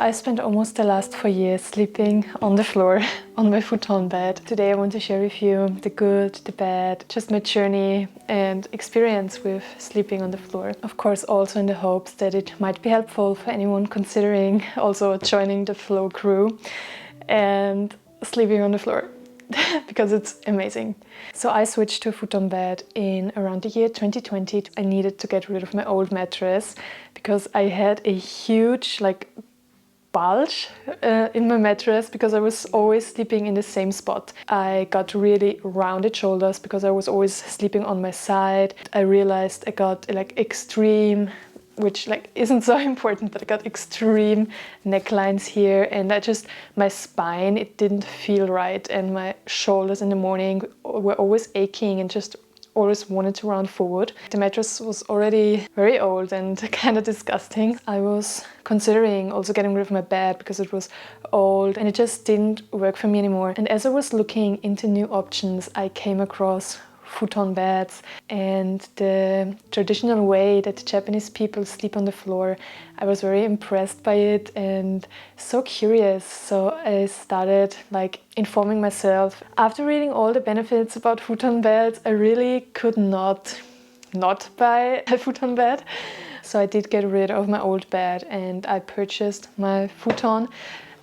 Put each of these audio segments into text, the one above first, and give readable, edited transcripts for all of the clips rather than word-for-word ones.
I spent almost the last 4 years sleeping on the floor on my futon bed. Today I want to share with you the good, the bad, just my journey and experience with sleeping on the floor. Of course, also in the hopes that it might be helpful for anyone considering also joining the flow crew and sleeping on the floor. Because it's amazing. So I switched to a futon bed in around the year 2020. I needed to get rid of my old mattress because I had a huge bulge in my mattress because I was always sleeping in the same spot. I got really rounded shoulders because I was always sleeping on my side. I realized I got extreme, which isn't so important, but I got extreme necklines here, and my spine, it didn't feel right, and my shoulders in the morning were always aching and just always wanted to round forward. The mattress was already very old and kind of disgusting. I was considering also getting rid of my bed because it was old and it just didn't work for me anymore. And as I was looking into new options, I came across futon beds and the traditional way that the Japanese people sleep on the floor. I was very impressed by it and so curious. So I started informing myself. After reading all the benefits about futon beds, I really could not buy a futon bed. So I did get rid of my old bed and I purchased my futon,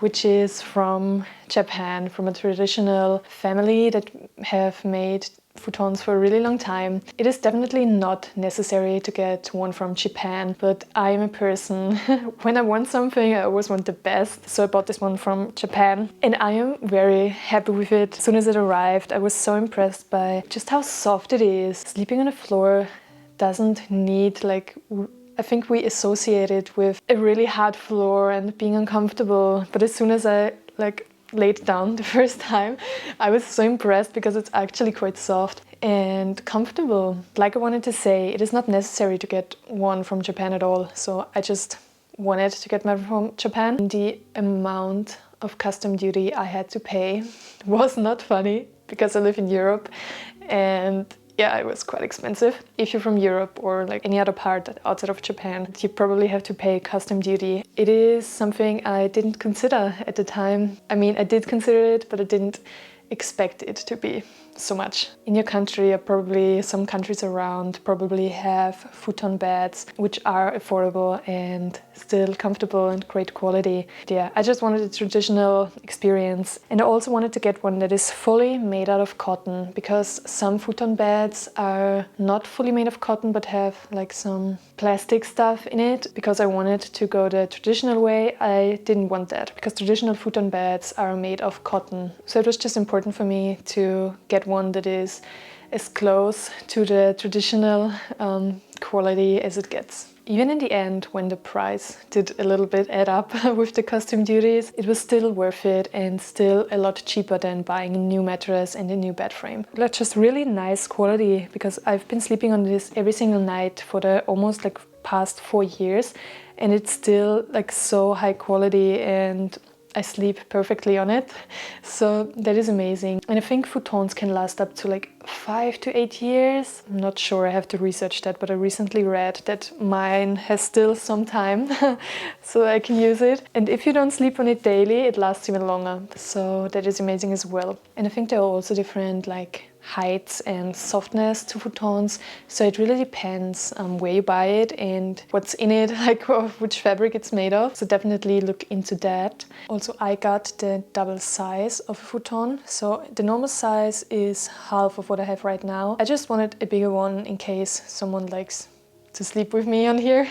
which is from Japan, from a traditional family that have made futons for a really long time. It is definitely not necessary to get one from Japan, but I am a person, when I want something, I always want the best. So I bought this one from Japan and I am very happy with it. As soon as it arrived, I was so impressed by just how soft it is. Sleeping on the floor doesn't need I think we associate it with a really hard floor and being uncomfortable. But as soon as I laid down the first time, I was so impressed because it's actually quite soft and comfortable. Like I wanted to say, it is not necessary to get one from Japan at all. So I just wanted to get mine from Japan. The amount of custom duty I had to pay was not funny because I live in Europe and yeah, it was quite expensive. If you're from Europe or any other part outside of Japan, you probably have to pay custom duty. It is something I didn't consider at the time. I mean, I did consider it, but I didn't expect it to be so much. In your country, or probably some countries around, probably have futon beds which are affordable and still comfortable and great quality. Yeah, I just wanted a traditional experience, and I also wanted to get one that is fully made out of cotton, because some futon beds are not fully made of cotton but have some plastic stuff in it. Because I wanted to go the traditional way, I didn't want that, because traditional futon beds are made of cotton. So it was just important for me to get one that is as close to the traditional quality as it gets. Even in the end, when the price did a little bit add up with the custom duties, it was still worth it and still a lot cheaper than buying a new mattress and a new bed frame. That's just really nice quality, because I've been sleeping on this every single night for the almost past 4 years, and it's still so high quality and I sleep perfectly on it. So that is amazing. And I think futons can last up to 5 to 8 years. I'm not sure, I have to research that, but I recently read that mine has still some time so I can use it. And if you don't sleep on it daily, it lasts even longer. So that is amazing as well. And I think there are also different heights and softness to futons, so it really depends where you buy it and what's in it, which fabric it's made of. So definitely look into that. Also, I got the double size of a futon, so the normal size is half of what I have right now. I just wanted a bigger one in case someone likes to sleep with me on here.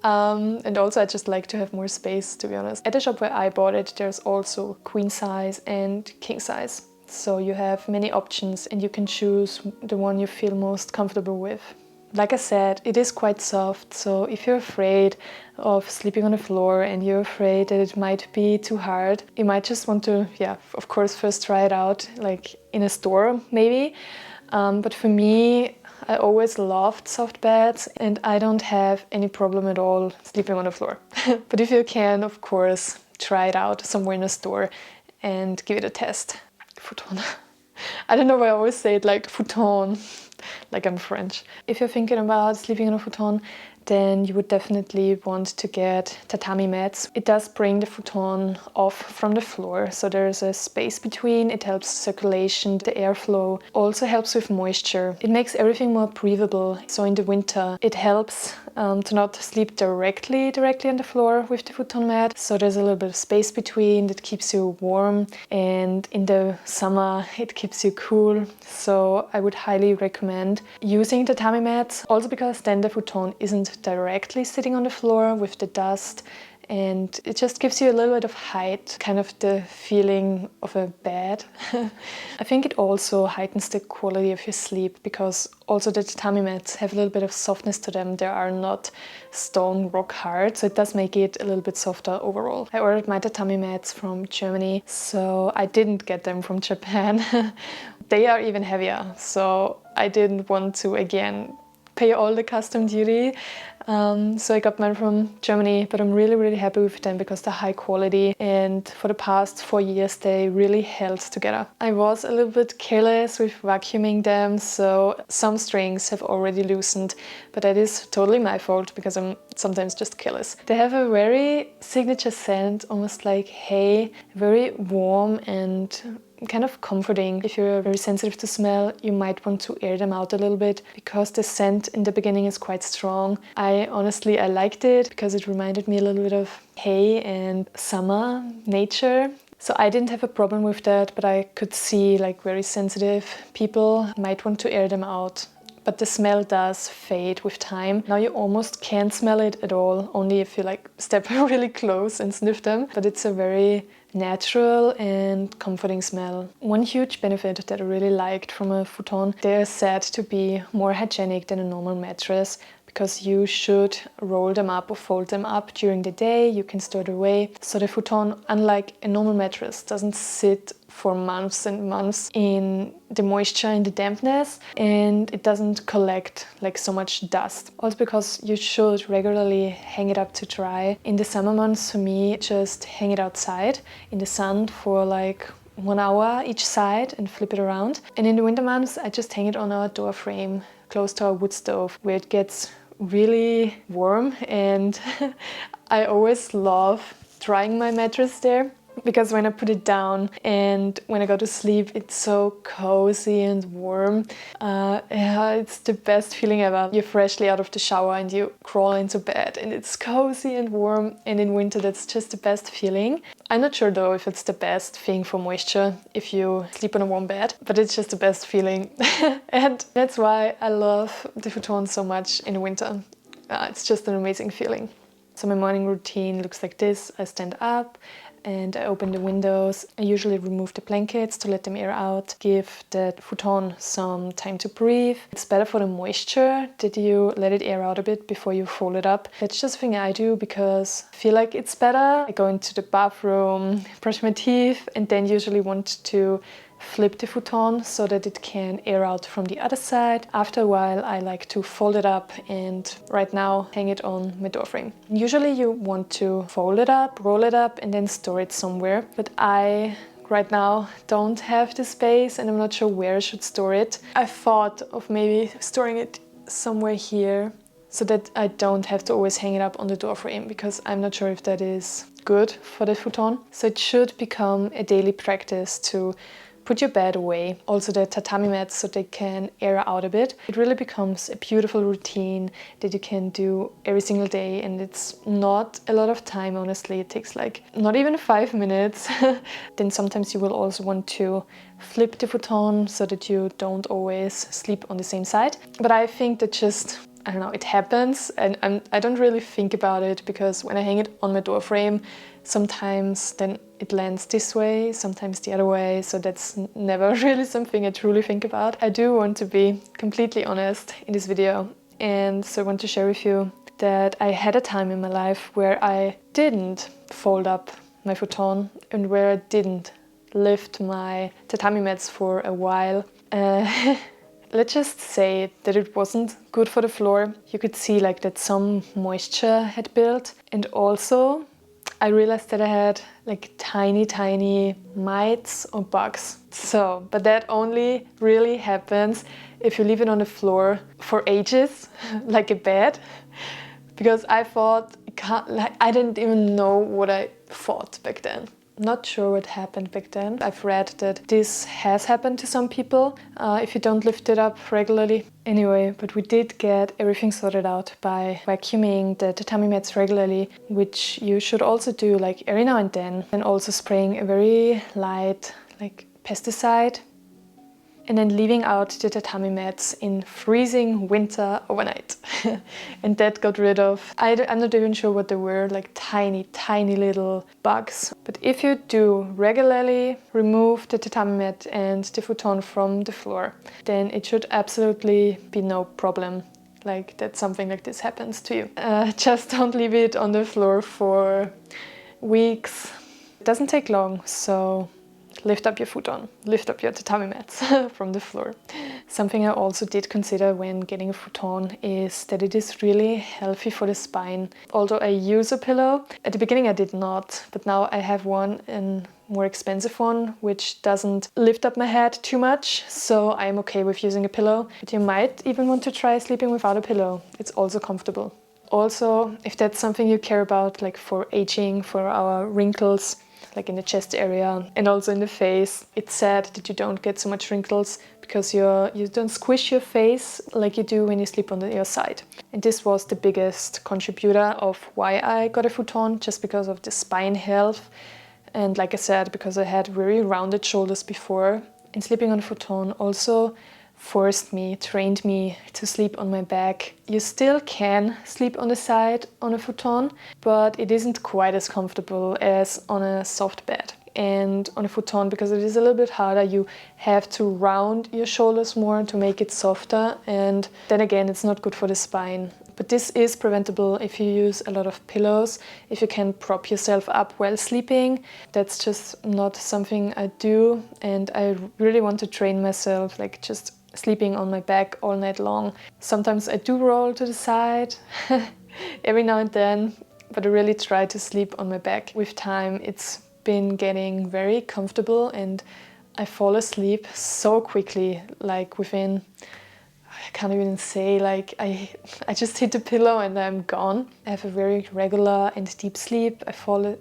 And also I just like to have more space, to be honest. At the shop where I bought it, there's also queen size and king size. So you have many options and you can choose the one you feel most comfortable with. Like I said, it is quite soft, so if you're afraid of sleeping on the floor and you're afraid that it might be too hard, you might just want to, of course, first try it out, in a store maybe. But for me, I always loved soft beds and I don't have any problem at all sleeping on the floor. But if you can, of course, try it out somewhere in a store and give it a test. Futon. I don't know why I always say it futon, like I'm French. If you're thinking about sleeping on a futon, then you would definitely want to get tatami mats. It does bring the futon off from the floor, so there's a space between. It helps circulation, the airflow, also helps with moisture. It makes everything more breathable. So in the winter, it helps to not sleep directly on the floor with the futon mat. So there's a little bit of space between that keeps you warm, and in the summer it keeps you cool. So I would highly recommend using tatami mats, also because then the futon isn't directly sitting on the floor with the dust, and it just gives you a little bit of height, kind of the feeling of a bed. I think it also heightens the quality of your sleep, because also the tatami mats have a little bit of softness to them. They are not stone rock hard, so it does make it a little bit softer overall. I ordered my tatami mats from Germany, so I didn't get them from Japan. They are even heavier, so I didn't want to again pay all the custom duty. So I got mine from Germany, but I'm really happy with them because they're high quality, and for the past 4 years they really held together. I was a little bit careless with vacuuming them, so some strings have already loosened, but that is totally my fault because I'm sometimes just careless. They have a very signature scent, almost like hay, very warm and kind of comforting. If you're very sensitive to smell, you might want to air them out a little bit because the scent in the beginning is quite strong. I liked it because it reminded me a little bit of hay and summer nature. So I didn't have a problem with that, but I could see like very sensitive people might want to air them out. But the smell does fade with time. Now you almost can't smell it at all, only if you like step really close and sniff them. But it's a very natural and comforting smell. One huge benefit that I really liked from a futon, they're said to be more hygienic than a normal mattress, because you should roll them up or fold them up during the day. You can store it away. So the futon, unlike a normal mattress, doesn't sit for months and months in the moisture and the dampness, and it doesn't collect like so much dust. Also because you should regularly hang it up to dry. In the summer months, for me, just hang it outside in the sun for like 1 hour each side and flip it around. And in the winter months, I just hang it on our door frame close to our wood stove, where it gets really warm, and I always love drying my mattress there, because when I put it down and when I go to sleep, it's so cozy and warm. Yeah, it's the best feeling ever. You're freshly out of the shower and you crawl into bed and it's cozy and warm, and in winter that's just the best feeling. I'm not sure though if it's the best thing for moisture if you sleep on a warm bed, but it's just the best feeling. And that's why I love the futon so much in winter. It's just an amazing feeling. So my morning routine looks like this. I stand up and I open the windows. I usually remove the blankets to let them air out, give the futon some time to breathe. It's better for the moisture that you let it air out a bit before you fold it up. That's just a thing I do because I feel like it's better. I go into the bathroom, brush my teeth, and then usually want to flip the futon so that it can air out from the other side. After a while, I like to fold it up and right now hang it on my door frame. Usually you want to fold it up, roll it up, and then store it somewhere. But I right now don't have the space and I'm not sure where I should store it. I thought of maybe storing it somewhere here so that I don't have to always hang it up on the door frame, because I'm not sure if that is good for the futon. So it should become a daily practice to put your bed away, also the tatami mats, so they can air out a bit. It really becomes a beautiful routine that you can do every single day, and it's not a lot of time, honestly. It takes like not even 5 minutes. Then sometimes you will also want to flip the futon so that you don't always sleep on the same side. But I think that just, I don't know, it happens, and I don't really think about it, because when I hang it on my door frame, sometimes then it lands this way, sometimes the other way, so that's never really something I truly think about. I do want to be completely honest in this video, and so I want to share with you that I had a time in my life where I didn't fold up my futon and where I didn't lift my tatami mats for a while. Let's just say that it wasn't good for the floor. You could see like that some moisture had built, and also I realized that I had like tiny mites or bugs. So, but that only really happens if you leave it on the floor for ages, like a bed, because I thought, I didn't even know what I thought back then. Not sure what happened back then. I've read that this has happened to some people if you don't lift it up regularly. Anyway, but we did get everything sorted out by vacuuming the tatami mats regularly, which you should also do like every now and then. And also spraying a very light like pesticide. And then leaving out the tatami mats in freezing winter overnight. And that got rid of, I'm not even sure what they were, like tiny little bugs. But if you do regularly remove the tatami mat and the futon from the floor, then it should absolutely be no problem. Like that something like this happens to you. Just don't leave it on the floor for weeks. It doesn't take long, so lift up your futon, lift up your tatami mats from the floor. Something I also did consider when getting a futon is that it is really healthy for the spine. Although I use a pillow, at the beginning I did not, but now I have one, a more expensive one, which doesn't lift up my head too much, so I'm okay with using a pillow. But you might even want to try sleeping without a pillow. It's also comfortable. Also, if that's something you care about, like for aging, for our wrinkles, like in the chest area and also in the face, it's sad that you don't get so much wrinkles because you don't squish your face like you do when you sleep on your side. And this was the biggest contributor of why I got a futon, just because of the spine health. And like I said, because I had very rounded shoulders before. And sleeping on a futon also trained me to sleep on my back. You still can sleep on the side on a futon, but it isn't quite as comfortable as on a soft bed. And on a futon, because it is a little bit harder, you have to round your shoulders more to make it softer, and then again it's not good for the spine. But this is preventable if you use a lot of pillows, if you can prop yourself up while sleeping. That's just not something I do, and I really want to train myself, like just sleeping on my back all night long. Sometimes I do roll to the side every now and then, but I really try to sleep on my back. With time it's been getting very comfortable and I fall asleep so quickly, like within, I can't even say, like I just hit the pillow and I'm gone. I have a very regular and deep sleep. I fall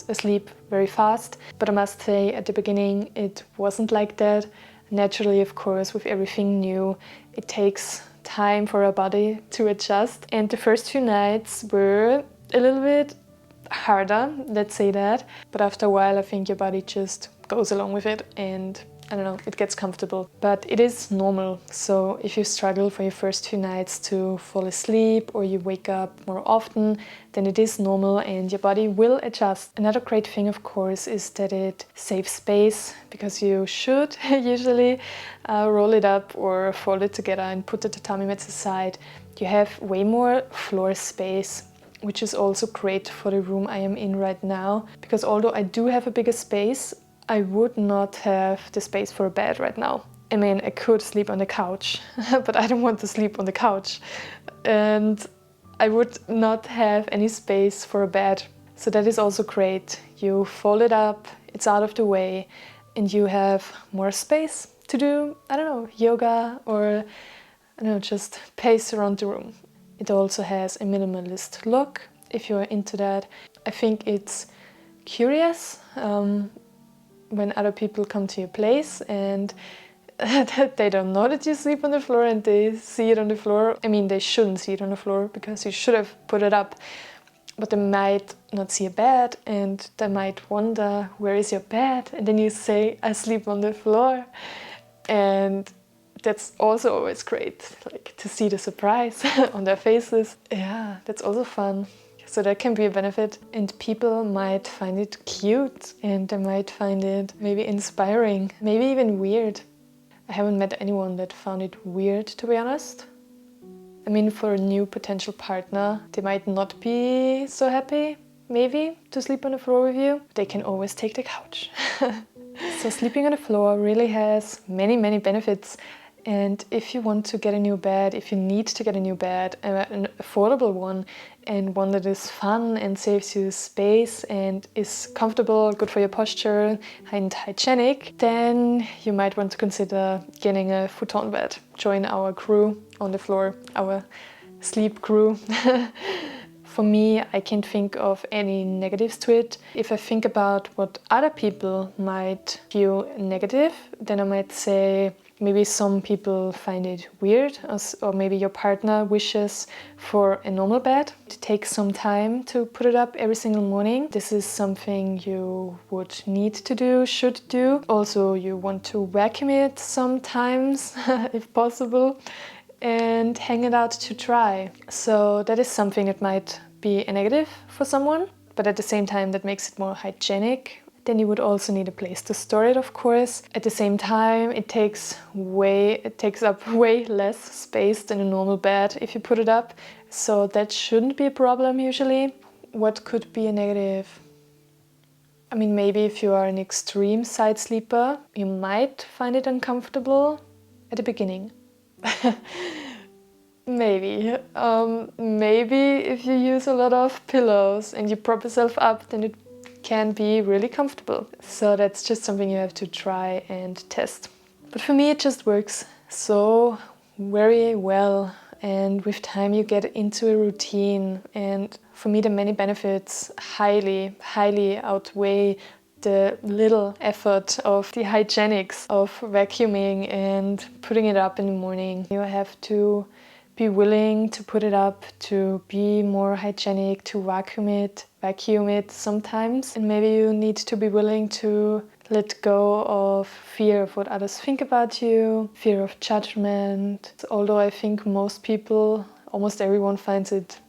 asleep very fast, but I must say at the beginning it wasn't like that. Naturally, of course, with everything new, it takes time for our body to adjust. And the first few nights were a little bit harder, let's say that. But after a while, I think your body just goes along with it and I don't know, it gets comfortable. But it is normal. So if you struggle for your first few nights to fall asleep or you wake up more often, then it is normal and your body will adjust. Another great thing, of course, is that it saves space, because you should usually roll it up or fold it together and put the tatami mats aside. You have way more floor space, which is also great for the room I am in right now, because although I do have a bigger space, I would not have the space for a bed right now. I mean, I could sleep on the couch, but I don't want to sleep on the couch. And I would not have any space for a bed. So that is also great. You fold it up, it's out of the way, and you have more space to do, I don't know, yoga or, I don't know, just pace around the room. It also has a minimalist look, if you're into that. I think it's curious when other people come to your place and they don't know that you sleep on the floor and they see it on the floor. I mean, they shouldn't see it on the floor because you should have put it up. But they might not see a bed and they might wonder, where is your bed? And then you say, I sleep on the floor. And that's also always great, like to see the surprise on their faces. Yeah, that's also fun. So that can be a benefit, and people might find it cute and they might find it maybe inspiring, maybe even weird. I haven't met anyone that found it weird, to be honest. I mean, for a new potential partner, they might not be so happy, maybe, to sleep on the floor with you. They can always take the couch. So sleeping on the floor really has many, many benefits. And if you want to get a new bed, if you need to get a new bed, an affordable one, and one that is fun and saves you space and is comfortable, good for your posture and hygienic, then you might want to consider getting a futon bed. Join our crew on the floor, our sleep crew. For me, I can't think of any negatives to it. If I think about what other people might view negative, then I might say maybe some people find it weird, or maybe your partner wishes for a normal bed. It takes some time to put it up every single morning. This is something you would need to do, should do. Also, you want to vacuum it sometimes, if possible, and hang it out to dry. So that is something that might be a negative for someone, but at the same time that makes it more hygienic. Then you would also need a place to store it, of course. At the same time, it takes up way less space than a normal bed if you put it up. So that shouldn't be a problem usually. What could be a negative? I mean, maybe if you are an extreme side sleeper, you might find it uncomfortable at the beginning. Maybe. Maybe if you use a lot of pillows and you prop yourself up, then it can be really comfortable. So that's just something you have to try and test. But for me, it just works so very well. And with time, you get into a routine. And for me, the many benefits highly, highly outweigh the little effort of the hygienics of vacuuming and putting it up in the morning. You have to be willing to put it up, to be more hygienic, to vacuum it sometimes. And maybe you need to be willing to let go of fear of what others think about you, fear of judgment. Although I think most people, almost everyone, finds it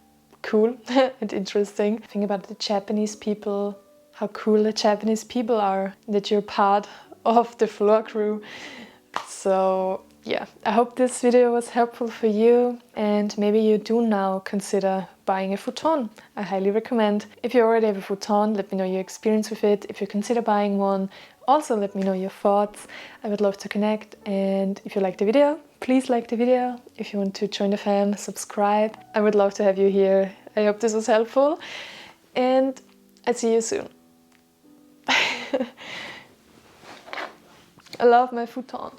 cool and interesting. Think about the Japanese people, how cool the Japanese people are, that you're part of the floor crew. So yeah, I hope this video was helpful for you, and maybe you do now consider buying a futon. I highly recommend. If you already have a futon, let me know your experience with it. If you consider buying one, also let me know your thoughts. I would love to connect, and if you like the video, please like the video. If you want to join the fam, subscribe. I would love to have you here. I hope this was helpful, and I'll see you soon. I love my futon.